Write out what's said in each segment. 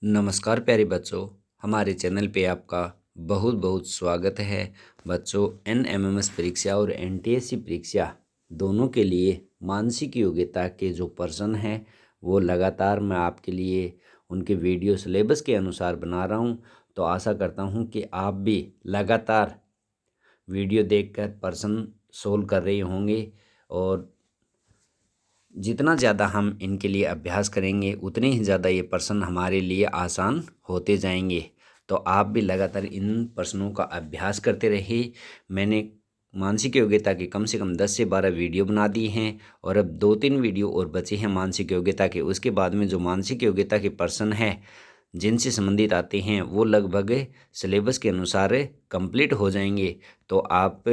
नमस्कार प्यारे बच्चों, हमारे चैनल पे आपका बहुत बहुत स्वागत है। बच्चों, एनएमएमएस परीक्षा और एनटीएससी परीक्षा दोनों के लिए मानसिक योग्यता के जो प्रश्न हैं वो लगातार मैं आपके लिए उनके वीडियो सिलेबस के अनुसार बना रहा हूँ। तो आशा करता हूँ कि आप भी लगातार वीडियो देखकर प्रश्न सोल्व कर रहे होंगे और जितना ज़्यादा हम इनके लिए अभ्यास करेंगे उतने ही ज़्यादा ये प्रश्न हमारे लिए आसान होते जाएंगे। तो आप भी लगातार इन प्रश्नों का अभ्यास करते रहिए। मैंने मानसिक योग्यता के कम से कम 10 से 12 वीडियो बना दिए हैं और अब 2-3 वीडियो और बचे हैं मानसिक योग्यता के। उसके बाद में जो मानसिक योग्यता के प्रश्न हैं जिनसे संबंधित आते हैं वो लगभग सिलेबस के अनुसार कंप्लीट हो जाएंगे। तो आप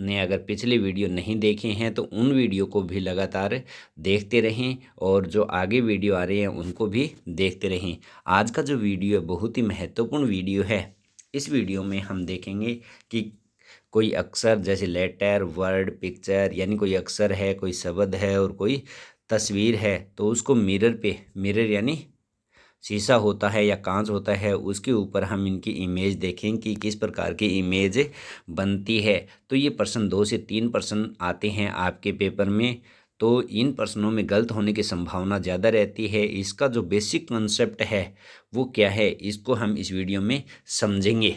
ने अगर पिछले वीडियो नहीं देखे हैं तो उन वीडियो को भी लगातार देखते रहें और जो आगे वीडियो आ रहे हैं उनको भी देखते रहें। आज का जो वीडियो है बहुत ही महत्वपूर्ण वीडियो है। इस वीडियो में हम देखेंगे कि कोई अक्षर जैसे लेटर, वर्ड, पिक्चर यानी कोई अक्षर है, कोई शब्द है और कोई तस्वीर है तो उसको मिरर यानी शीशा होता है या कांच होता है उसके ऊपर हम इनकी इमेज देखें कि किस प्रकार की इमेज बनती है। तो ये प्रश्न 2 से 3 प्रश्न आते हैं आपके पेपर में। तो इन प्रश्नों में गलत होने की संभावना ज़्यादा रहती है। इसका जो बेसिक कॉन्सेप्ट है वो क्या है इसको हम इस वीडियो में समझेंगे।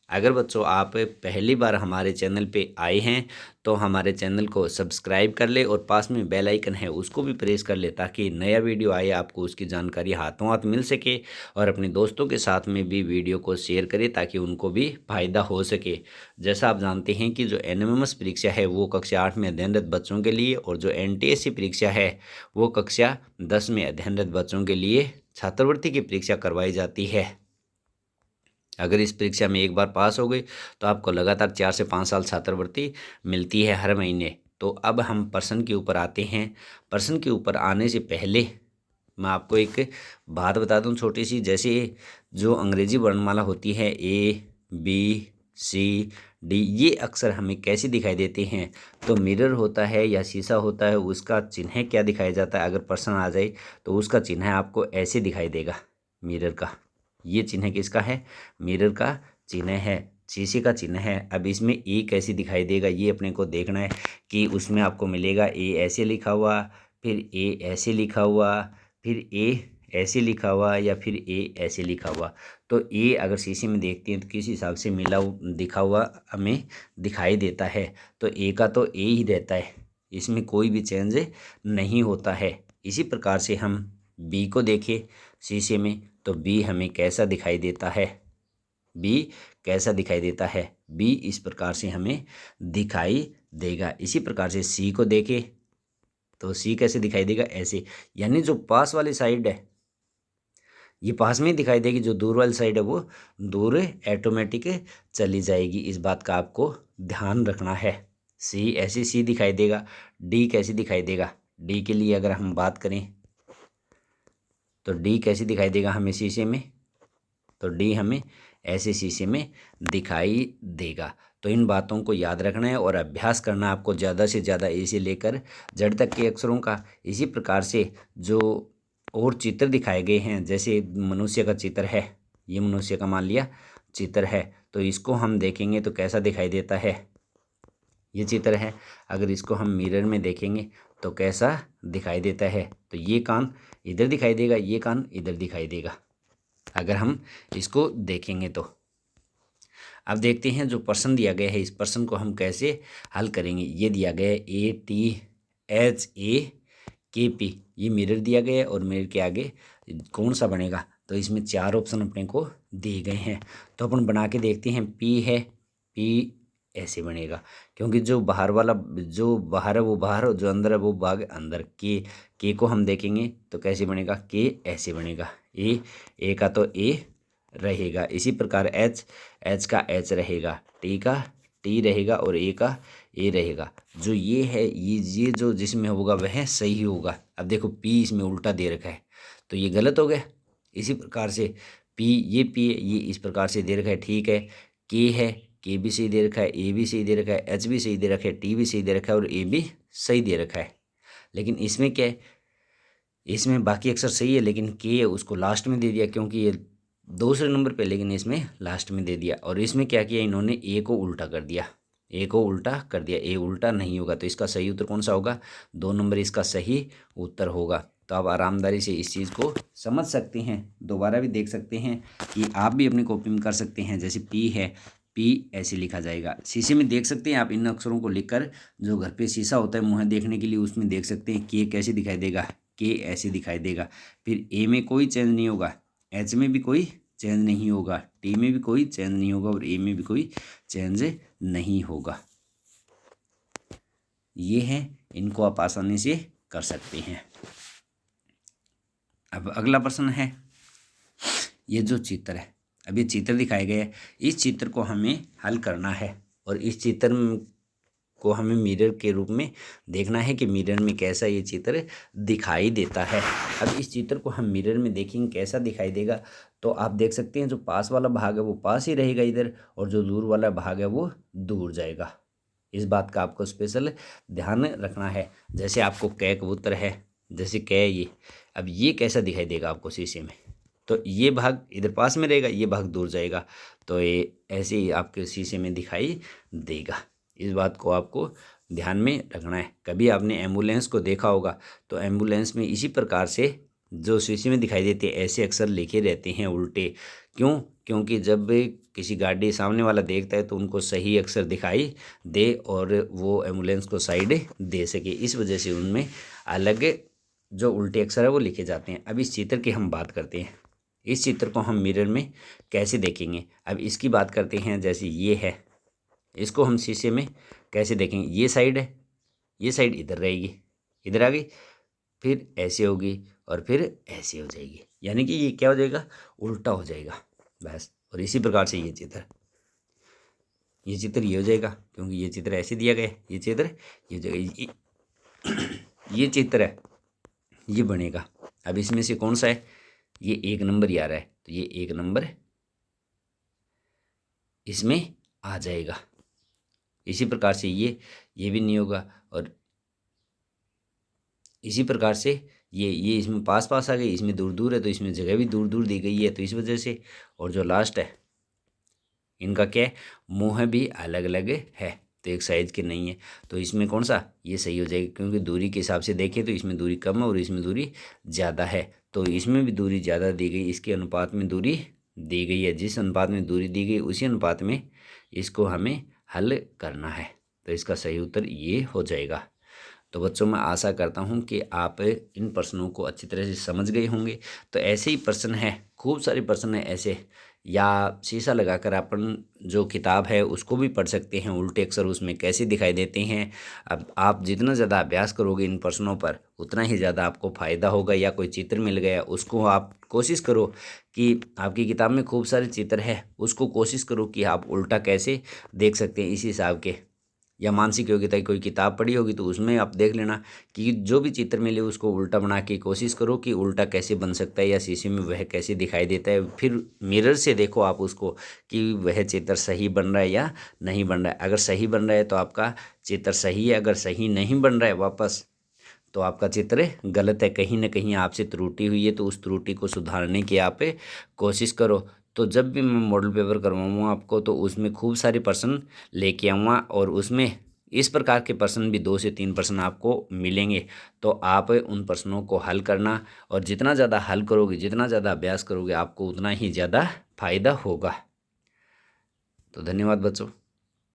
अगर बच्चों आप पहली बार हमारे चैनल पे आए हैं तो हमारे चैनल को सब्सक्राइब कर ले और पास में बेल आइकन है उसको भी प्रेस कर ले ताकि नया वीडियो आए आपको उसकी जानकारी हाथों हाथ मिल सके। और अपने दोस्तों के साथ में भी वीडियो को शेयर करें ताकि उनको भी फ़ायदा हो सके। जैसा आप जानते हैं कि जो एनएमएमएस परीक्षा है वो कक्षा 8 में अध्ययनरत बच्चों के लिए और जो एनटीएससी परीक्षा है वो कक्षा 10 में अध्ययनरत बच्चों के लिए छात्रवृत्ति की परीक्षा करवाई जाती है। अगर इस परीक्षा में एक बार पास हो गए तो आपको लगातार 4 से 5 साल छात्रवृत्ति मिलती है हर महीने। तो अब हम प्रश्न के ऊपर आते हैं। प्रश्न के ऊपर आने से पहले मैं आपको एक बात बता दूं छोटी सी। जैसे जो अंग्रेजी वर्णमाला होती है ABCD ये अक्सर हमें कैसे दिखाई देते हैं। तो मिरर होता है या शीशा होता है उसका चिन्ह क्या दिखाया जाता है। अगर प्रश्न आ जाए तो उसका चिन्ह आपको ऐसे दिखाई देगा। मिरर का ये चिन्ह किसका है? मिरर का चिन्ह है, शीशे का चिन्ह है। अब इसमें ए कैसे दिखाई देगा ये अपने को देखना है कि उसमें आपको मिलेगा ए ऐसे लिखा हुआ, फिर ए ऐसे लिखा हुआ, फिर ए ऐसे लिखा हुआ या फिर ए ऐसे लिखा हुआ। तो ए अगर शीशे में देखते हैं तो किस हिसाब से दिखा हुआ हमें दिखाई देता है। तो ए का तो ए ही रहता है, इसमें कोई भी चेंज नहीं होता है। इसी प्रकार से हम बी को देखें शीशे में तो बी हमें कैसा दिखाई देता है। बी कैसा दिखाई देता है? बी इस प्रकार से हमें दिखाई देगा। इसी प्रकार से सी को देखें तो सी कैसे दिखाई देगा? ऐसे, यानी जो पास वाली साइड है ये पास में ही दिखाई देगी, जो दूर वाली साइड है वो दूर ऑटोमेटिक चली जाएगी। इस बात का आपको ध्यान रखना है। सी ऐसे सी दिखाई देगा। डी कैसे दिखाई देगा? डी के लिए अगर हम बात करें तो डी कैसे दिखाई देगा हमें शीशे में? तो डी हमें ऐसे शीशे में दिखाई देगा। तो इन बातों को याद रखना है और अभ्यास करना है आपको ज़्यादा से ज़्यादा ए से लेकर जेड तक के अक्षरों का। इसी प्रकार से जो और चित्र दिखाए गए हैं जैसे मनुष्य का चित्र है, ये मनुष्य का मान लिया चित्र है तो इसको हम देखेंगे तो कैसा दिखाई देता है? ये चित्र है। अगर इसको हम मिरर में देखेंगे तो कैसा दिखाई देता है? तो ये कान इधर दिखाई देगा, ये कान इधर दिखाई देगा अगर हम इसको देखेंगे तो। अब देखते हैं जो प्रश्न दिया गया है इस प्रश्न को हम कैसे हल करेंगे। ये दिया गया है ATHAKP, ये मिरर दिया गया है और मिरर के आगे कौन सा बनेगा? तो इसमें 4 ऑप्शन अपने को दिए गए हैं तो अपन बना के देखते हैं। P है, P ऐसे बनेगा क्योंकि जो बाहर वाला जो बाहर है वो बाहर और जो अंदर है वो भाग अंदर। के को हम देखेंगे तो कैसे बनेगा? के ऐसे बनेगा। ए का तो ए रहेगा। इसी प्रकार एच का एच रहेगा, टी का टी रहेगा और ए का ए रहेगा। जो ये है ये जो जिसमें होगा वह सही होगा। अब देखो पी इसमें उल्टा दे रखा है तो ये गलत हो गया। इसी प्रकार से पी ये इस प्रकार से दे रखा है, ठीक है। के है, के भी सही दे रखा है, ए भी सही दे रखा है, एच भी सही दे रखा है, टी भी सही दे रखा है और ए भी सही दे रखा है। लेकिन इसमें क्या है? इसमें बाकी अक्षर सही है लेकिन के उसको लास्ट में दे दिया क्योंकि ये दूसरे नंबर पे, लेकिन इसमें लास्ट में दे दिया। और इसमें क्या किया इन्होंने, ए को उल्टा कर दिया, ए को उल्टा कर दिया। ए उल्टा नहीं होगा, तो इसका सही उत्तर कौन सा होगा, 2 नंबर इसका सही उत्तर होगा। तो आप आरामदारी से इस चीज़ को समझ सकते हैं, दोबारा भी देख सकते हैं कि आप भी अपनी कॉपी में कर सकते हैं। जैसे पी है, पी ऐसे लिखा जाएगा। शीशे में देख सकते हैं आप इन अक्षरों को लिखकर, जो घर पे शीशा होता है मुँह देखने के लिए, उसमें देख सकते हैं के कैसे दिखाई देगा, के ऐसे दिखाई देगा। फिर ए में कोई चेंज नहीं होगा, एच में भी कोई चेंज नहीं होगा, टी में भी कोई चेंज नहीं होगा और ए में भी कोई चेंज नहीं होगा। ये है, इनको आप आसानी से कर सकते हैं। अब अगला प्रश्न है, ये जो चित्र है, अब ये चित्र दिखाए गए हैं, इस चित्र को हमें हल करना है और इस चित्र को हमें मिरर के रूप में देखना है कि मिरर में कैसा ये चित्र दिखाई देता है। अब इस चित्र को हम मिरर में देखेंगे कैसा दिखाई देगा, तो आप देख सकते हैं जो पास वाला भाग है वो पास ही रहेगा इधर, और जो दूर वाला भाग है वो दूर जाएगा। इस बात का आपको स्पेशल ध्यान रखना है। जैसे आपको कै कबूतर है, जैसे कै, ये अब ये कैसा दिखाई देगा आपको शीशे में, तो ये भाग इधर पास में रहेगा, ये भाग दूर जाएगा, तो ये ऐसे ही आपके शीशे में दिखाई देगा। इस बात को आपको ध्यान में रखना है। कभी आपने एम्बुलेंस को देखा होगा, तो एम्बुलेंस में इसी प्रकार से जो शीशे में दिखाई देते हैं ऐसे अक्सर लिखे रहते हैं उल्टे। क्यों? क्योंकि जब किसी गाड़ी सामने वाला देखता है तो उनको सही अक्षर दिखाई दे और वो एम्बुलेंस को साइड दे सके, इस वजह से उनमें अलग जो उल्टे अक्षर है वो लिखे जाते हैं। अब इस चित्र की हम बात करते हैं, इस चित्र को हम मिरर में कैसे देखेंगे। अब इसकी बात करते हैं, जैसे ये है, इसको हम शीशे में कैसे देखेंगे। ये साइड है, ये साइड इधर रहेगी, इधर आ गई, फिर ऐसे होगी और फिर ऐसे हो जाएगी, यानी कि ये क्या हो जाएगा, उल्टा हो जाएगा बस। और इसी प्रकार से ये चित्र ये हो जाएगा, क्योंकि ये चित्र ऐसे दिया गया है, ये चित्र ये हो जाएगा, ये चित्र है ये बनेगा। अब इसमें से कौन सा है, ये 1 नंबर ही आ रहा है, तो ये 1 नंबर इसमें आ जाएगा। इसी प्रकार से ये भी नहीं होगा, और इसी प्रकार से ये इसमें पास पास आ गई, इसमें दूर दूर है, तो इसमें जगह भी दूर दूर दी गई है, तो इस वजह से। और जो लास्ट है इनका क्या है, मुँह भी अलग अलग है, तो एक साइज के नहीं है, तो इसमें कौन सा, ये सही हो जाएगा। क्योंकि दूरी के हिसाब से देखें तो इसमें दूरी कम है और इसमें दूरी ज़्यादा है, तो इसमें भी दूरी ज़्यादा दी गई, इसके अनुपात में दूरी दी गई है। जिस अनुपात में दूरी दी गई उसी अनुपात में इसको हमें हल करना है, तो इसका सही उत्तर ये हो जाएगा। तो बच्चों, मैं आशा करता हूँ कि आप इन प्रश्नों को अच्छी तरह से समझ गए होंगे। तो ऐसे ही प्रश्न हैं, खूब सारे प्रश्न हैं ऐसे, या शीशा लगाकर अपन जो किताब है उसको भी पढ़ सकते हैं, उल्टे अक्षर उसमें कैसे दिखाई देते हैं। अब आप जितना ज़्यादा अभ्यास करोगे इन प्रश्नों पर उतना ही ज़्यादा आपको फ़ायदा होगा। या कोई चित्र मिल गया उसको आप कोशिश करो कि आपकी किताब में खूब सारे चित्र है, उसको कोशिश करो कि आप उल्टा कैसे देख सकते हैं इस हिसाब के। या मानसिक योग्यता की कोई किताब पढ़ी होगी तो उसमें आप देख लेना कि जो भी चित्र मिले उसको उल्टा बना के कोशिश करो कि उल्टा कैसे बन सकता है, या शीशे में वह कैसे दिखाई देता है। फिर मिरर से देखो आप उसको कि वह चित्र सही बन रहा है या नहीं बन रहा है। अगर सही बन रहा है तो आपका चित्र सही है, अगर सही नहीं बन रहा है वापस, तो आपका चित्र गलत है, कहीं ना कहीं आपसे त्रुटि हुई है, तो उस त्रुटि को सुधारने की आप कोशिश करो। तो जब भी मैं मॉडल पेपर करवाऊँगा आपको, तो उसमें खूब सारे प्रश्न लेके आऊँगा और उसमें इस प्रकार के प्रश्न भी 2 से 3 प्रश्न आपको मिलेंगे। तो आप उन प्रश्नों को हल करना, और जितना ज़्यादा हल करोगे, जितना ज़्यादा अभ्यास करोगे, आपको उतना ही ज़्यादा फायदा होगा। तो धन्यवाद बच्चों।